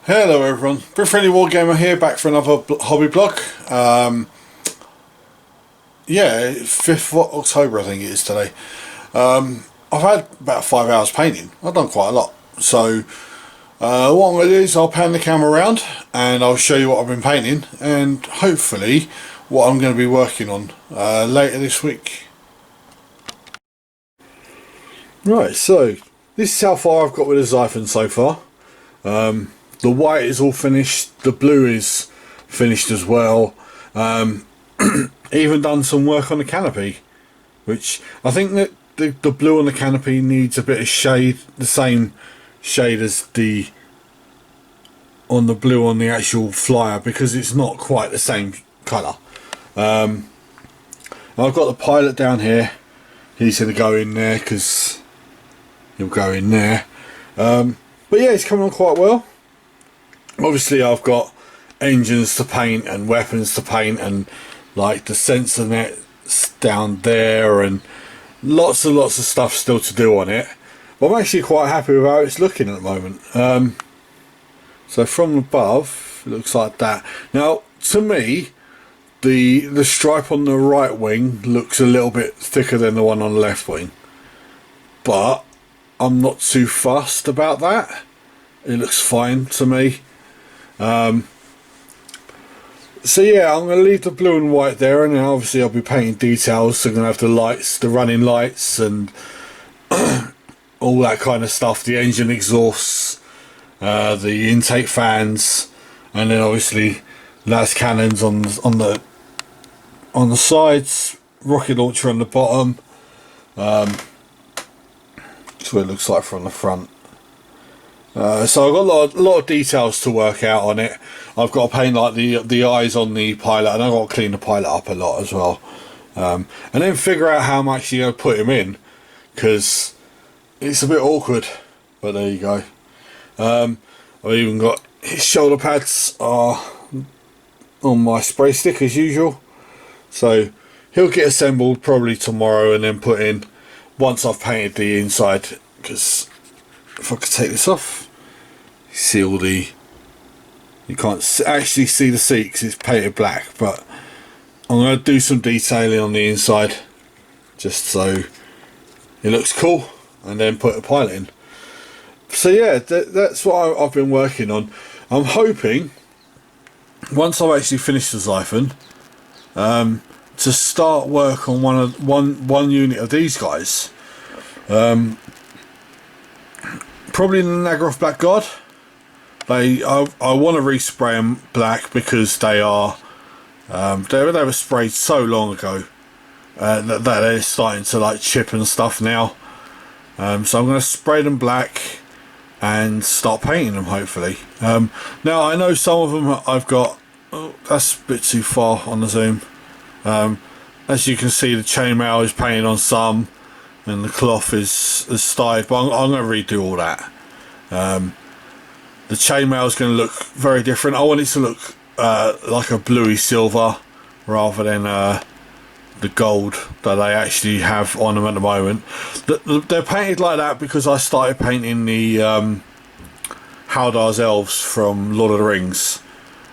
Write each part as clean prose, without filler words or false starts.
Hello everyone, Brit Friendly Wargamer here, back for another hobby blog. Yeah, 5th of October I think it is today. I've had about 5 hours painting. I've done quite a lot. So what I'm going to do is I'll pan the camera around and I'll show you what I've been painting and hopefully what I'm going to be working on later this week. Right, so this is how far I've got with the Xiphon so far. The white is all finished, the blue is finished as well. Even done some work on the canopy, which I think that the blue on the canopy needs a bit of shade, the same shade as the blue on the actual flyer, because it's not quite the same colour. I've got the pilot down here. He's going to go in there because he'll go in there. But yeah, it's coming on quite well. Obviously I've got engines to paint and weapons to paint and like the sensor nets down there and lots and lots of stuff still to do on it, but I'm actually quite happy with how it's looking at the moment. So from above it looks like that. Now to me the stripe on the right wing looks a little bit thicker than the one on the left wing, but I'm not too fussed about that. It looks fine to me. So yeah, I'm going to leave the blue and white there, and then obviously I'll be painting details. So I'm going to have the lights, the running lights and all that kind of stuff, the engine exhausts, the intake fans, and then obviously las cannons on the sides, rocket launcher on the bottom. That's what it looks like from the front. So I've got a lot of details to work out on it. I've got to paint like the eyes on the pilot, and I've got to clean the pilot up a lot as well, and then figure out how I'm actually going to put him in, because it's a bit awkward, but there you go. I've even got his shoulder pads are on my spray stick as usual, so he'll get assembled probably tomorrow and then put in once I've painted the inside. Because if I could take this off, see all the, you can't actually see the seat because it's painted black, but I'm going to do some detailing on the inside just so it looks cool, and then put a pilot in. So yeah, that's what I've been working on. I'm hoping once I've actually finished the Xiphon to start work on one unit of these guys. Probably the Nagaroth Blackguard. I want to respray them black because they are they were sprayed so long ago that they're starting to like chip and stuff now. So I'm going to spray them black and start painting them hopefully. Now I know some of them I've got. Oh, that's a bit too far on the zoom. As you can see, the chainmail is painted on some, and the cloth is started, but I'm going to redo all that. The chainmail is going to look very different. I want it to look like a bluey silver rather than the gold that they actually have on them at the moment. They're painted like that because I started painting the Haldar's elves from Lord of the Rings,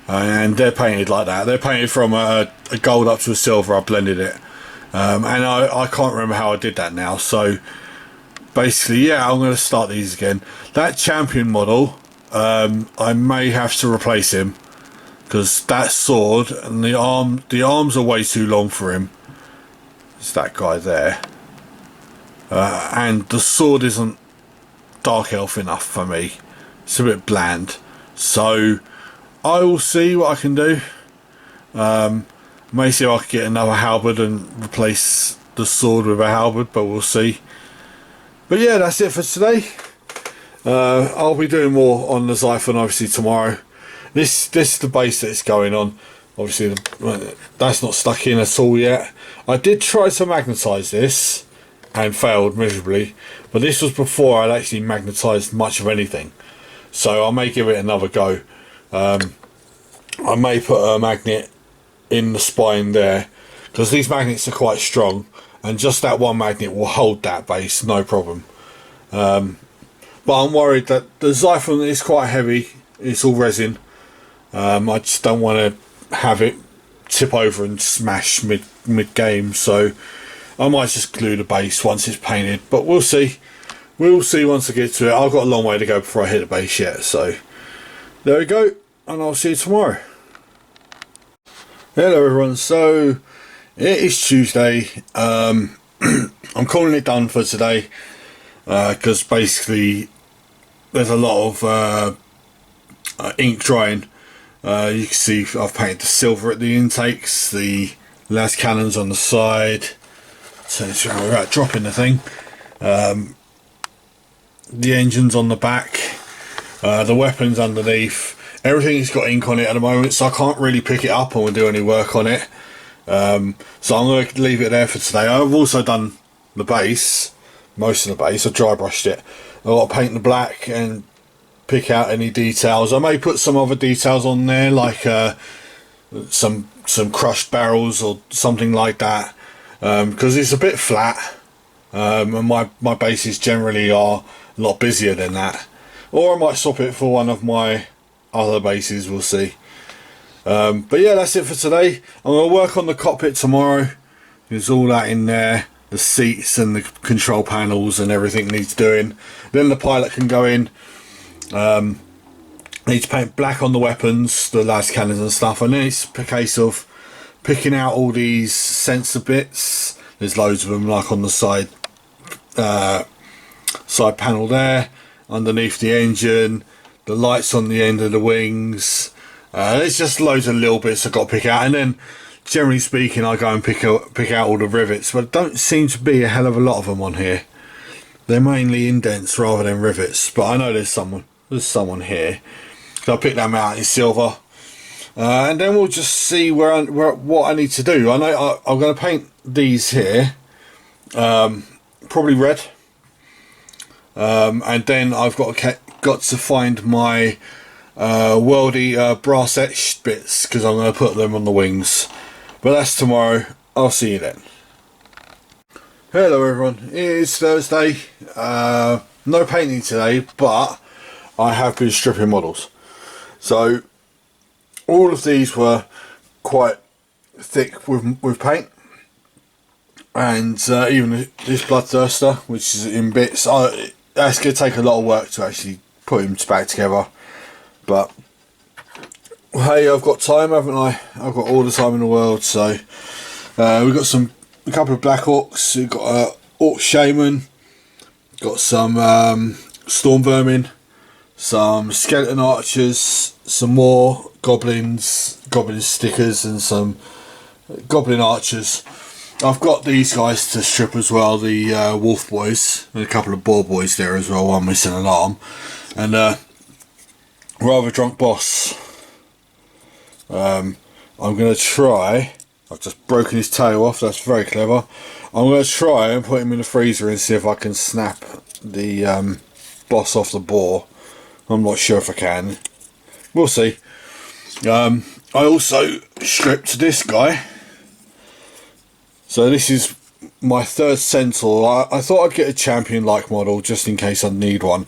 and they're painted like that. They're painted from a gold up to a silver. I blended it. And I can't remember how I did that now, so basically yeah, I'm going to start these again. That champion model, I may have to replace him because that sword and the arms are way too long for him. It's that guy there, and the sword isn't dark elf enough for me. It's a bit bland, so I will see what I can do. May see if I can get another halberd and replace the sword with a halberd, but we'll see. But yeah, that's it for today. I'll be doing more on the Xiphon obviously tomorrow. This is the base that it's going on. Obviously that's not stuck in at all yet. I did try to magnetise this and failed miserably, but this was before I'd actually magnetised much of anything, so I may give it another go. I may put a magnet in the spine there because these magnets are quite strong, and just that one magnet will hold that base no problem. But I'm worried that the Xiphon is quite heavy It's all resin. I just don't want to have it tip over and smash mid game, so I might just glue the base once it's painted, but we'll see. We'll see once I get to it. I've got a long way to go before I hit the base yet, so there we go, and I'll see you tomorrow. Hello everyone, so it is Tuesday. I'm calling it done for today, because basically there's a lot of ink drying. You can see I've painted the silver at the intakes, the las cannons on the side, so it's without dropping the thing, the engines on the back, the weapons underneath. Everything's got ink on it at the moment, so I can't really pick it up or do any work on it. So I'm going to leave it there for today. I've also done the base, most of the base. I dry brushed it. I've got to paint the black and pick out any details. I may put some other details on there, like some crushed barrels or something like that, because it's a bit flat, and my bases generally are a lot busier than that. Or I might swap it for one of my other bases, we'll see. But yeah, that's it for today. I'm going to work on the cockpit tomorrow. There's all that in there, the seats and the control panels and everything needs doing. Then the pilot can go in. I need to paint black on the weapons, the las cannons and stuff, and then it's a case of picking out all these sensor bits. There's loads of them, like on the side panel there, underneath the engine, the lights on the end of the wings. There's just loads of little bits I've got to pick out, and then generally speaking I go and pick out all the rivets, but there don't seem to be a hell of a lot of them on here. They're mainly indents rather than rivets, but I know there's someone here, so I'll pick them out in silver, and then we'll just see what I need to do. I know I'm going to paint these here, probably red, and then I've got to find my worldy brass etched bits, because I'm going to put them on the wings. But that's tomorrow. I'll see you then. Hello everyone, it is Thursday. No painting today, but I have been stripping models. So all of these were quite thick with paint, and even this bloodthirster, which is in bits, that's going to take a lot of work to actually put him back together. But hey, I've got time, haven't I? I've got all the time in the world. So we've got a couple of Black Orcs. We've got a Orc Shaman, got some Storm Vermin, some Skeleton Archers, some more Goblin stickers, and some Goblin Archers. I've got these guys to strip as well, the Wolf Boys, and a couple of Boar Boys there as well, one missing an arm, and Rather Drunk Boss. I'm going to try, I've just broken his tail off, that's very clever. I'm going to try and put him in the freezer and see if I can snap the boss off the boar. I'm not sure if I can. We'll see. I also stripped this guy. So this is my third Centaur. I thought I'd get a champion-like model just in case I need one.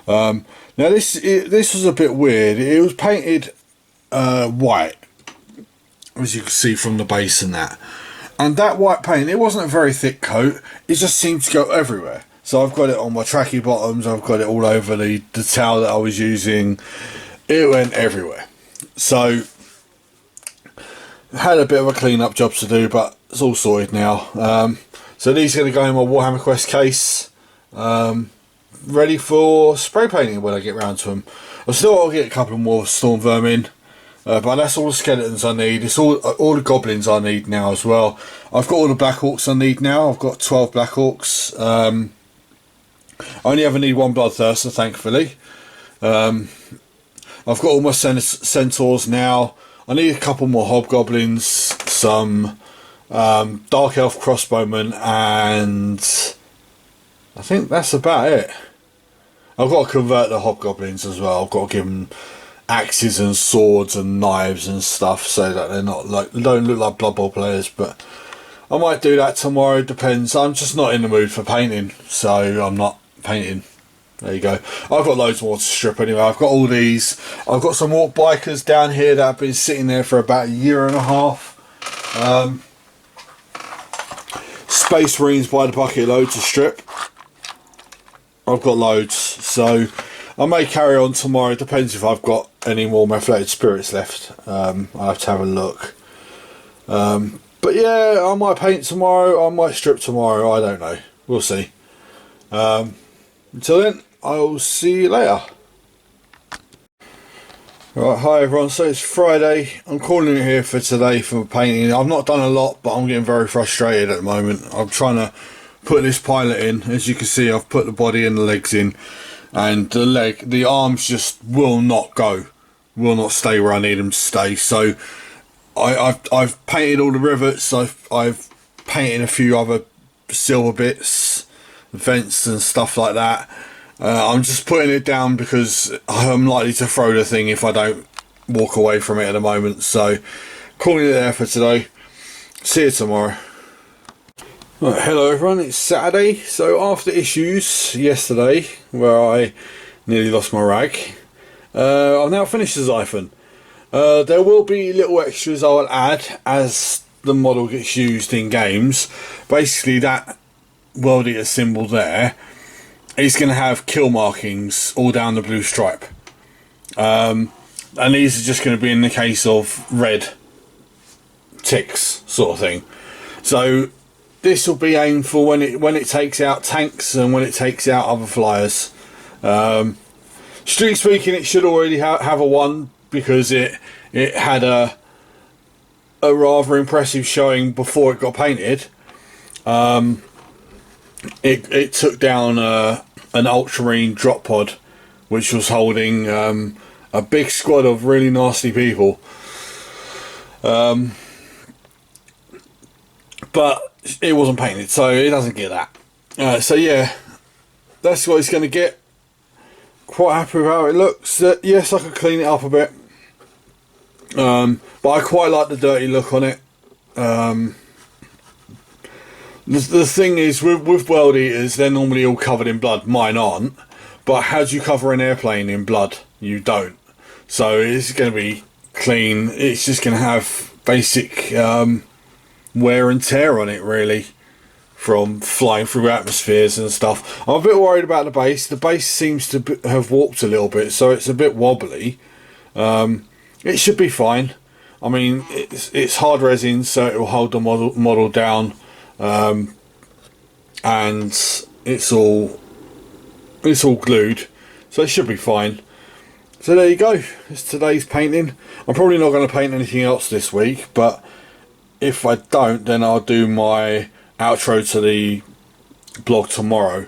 Now this was a bit weird. It was painted white, as you can see from the base and that. And that white paint, it wasn't a very thick coat. It just seemed to go everywhere. So I've got it on my tracky bottoms. I've got it all over the towel that I was using. It went everywhere. So I had a bit of a clean-up job to do, but it's all sorted now. So these are going to go in my Warhammer Quest case, ready for spray painting when I get round to them. I'll still get a couple more Storm Vermin, but that's all the skeletons I need. It's all the goblins I need now as well. I've got all the Black Orcs I need now. I've got 12 Black Orcs. I only ever need one Bloodthirster, thankfully. I've got all my Centaurs now. I need a couple more Hobgoblins, some Dark Elf Crossbowmen, and I think that's about it. I've got to convert the Hobgoblins as well. I've got to give them axes and swords and knives and stuff so that they're not like, don't look like Blood Bowl players, but I might do that tomorrow, depends. I'm just not in the mood for painting, so I'm not painting. There you go. I've got loads more to strip anyway. I've got all these. I've got some more bikers down here that have been sitting there for about 1.5 years. Space Marines by the bucket load to strip. I've got loads, so I may carry on tomorrow. It depends if I've got any more Methylated Spirits left. I'll have to have a look. But yeah, I might paint tomorrow. I might strip tomorrow. I don't know. We'll see. Until then, I'll see you later. Right, hi everyone. So it's Friday. I'm calling it here for today for painting. I've not done a lot, but I'm getting very frustrated at the moment. I'm trying to put this pilot in. As you can see, I've put the body and the legs in, and the arms just will not go, will not stay where I need them to stay. So I've painted all the rivets. I've painted a few other silver bits, vents and stuff like that. I'm just putting it down because I'm likely to throw the thing if I don't walk away from it at the moment. So calling it there for today. See you tomorrow. Right, hello everyone, it's Saturday. So after issues yesterday where I nearly lost my rag, I've now finished the Xiphon. There will be little extras I'll add as the model gets used in games. Basically that World Eater symbol there is going to have kill markings all down the blue stripe. And these are just going to be in the case of red ticks sort of thing. So this will be aimed for when it takes out tanks and when it takes out other flyers. Strictly speaking, it should already have a 1 because it had a rather impressive showing before it got painted. It took down an Ultramarine drop pod, which was holding a big squad of really nasty people. But it wasn't painted, so it doesn't get that. So yeah, that's what it's going to get. Quite happy with how it looks. Yes, I could clean it up a bit, but I quite like the dirty look on it. The thing is, with World Eaters, they're normally all covered in blood. Mine aren't. But how do you cover an airplane in blood? You don't. So it's going to be clean. It's just going to have basic wear and tear on it, really, from flying through atmospheres and stuff. I'm a bit worried about the base. The base seems to have warped a little bit, so it's a bit wobbly. It should be fine. I mean, it's hard resin, so it will hold the model down. And it's all glued, so it should be fine. So there you go, it's today's painting. I'm probably not going to paint anything else this week, but if I don't, then I'll do my outro to the blog tomorrow.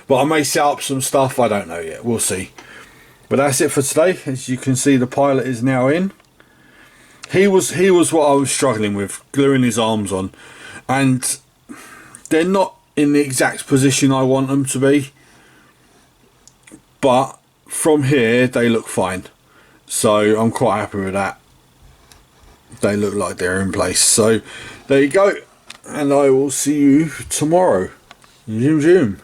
But I may set up some stuff, I don't know yet, we'll see. But that's it for today. As you can see, the pilot is now in. He was what I was struggling with, gluing his arms on. And they're not in the exact position I want them to be, but from here they look fine, so I'm quite happy with that. They look like they're in place, so there you go, and I will see you tomorrow. Zoom zoom.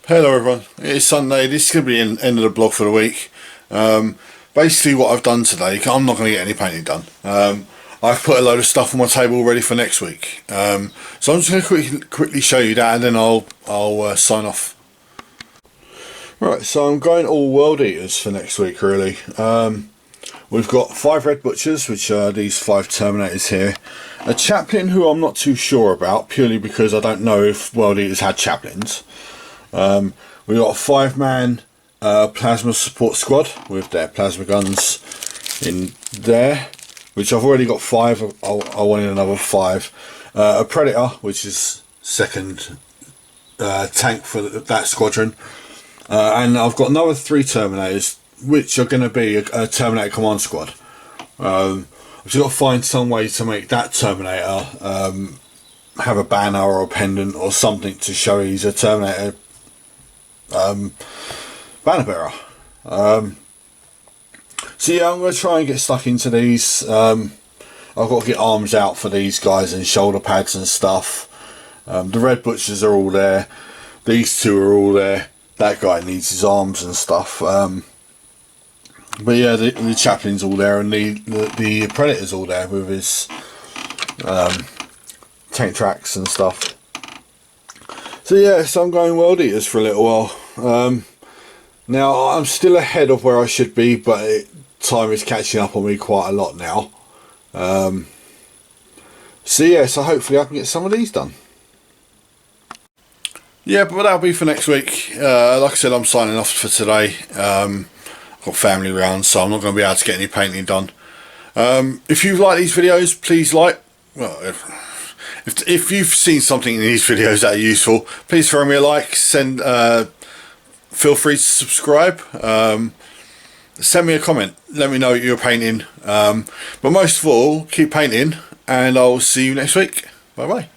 Hello everyone, it is Sunday. This is going to be the end of the blog for the week. Basically what I've done today, I'm not going to get any painting done. I've put a load of stuff on my table ready for next week. So I'm just going to quickly show you that, and then I'll sign off. Right, so I'm going all World Eaters for next week, really. We've got 5 Red Butchers, which are these 5 Terminators here. A Chaplain who I'm not too sure about, purely because I don't know if World Eaters had Chaplains. We've got a 5-man Plasma Support Squad with their plasma guns in there, which I've already got 5. I wanted another 5. A Predator, which is second tank for that squadron. And I've got another 3 Terminators, which are going to be a Terminator Command Squad. I've just got to find some way to make that Terminator have a banner or a pendant or something to show he's a Terminator banner bearer. So yeah, I'm going to try and get stuck into these. I've got to get arms out for these guys and shoulder pads and stuff. The Red Butchers are all there. these two are all there. That guy needs his arms and stuff. But yeah, the chaplain's all there, and the predator's all there with his tank tracks and stuff. So yeah, so I'm going World Eaters for a little while. Now I'm still ahead of where I should be, but time is catching up on me quite a lot now. So yeah, so hopefully I can get some of these done. Yeah, but that'll be for next week. Like I said, I'm signing off for today. Got family around, so I'm not going to be able to get any painting done. If you like these videos, please like. Well, if you've seen something in these videos that are useful, please throw me a like. Feel free to subscribe. Send me a comment. Let me know what you're painting. But most of all, keep painting, and I'll see you next week. Bye bye.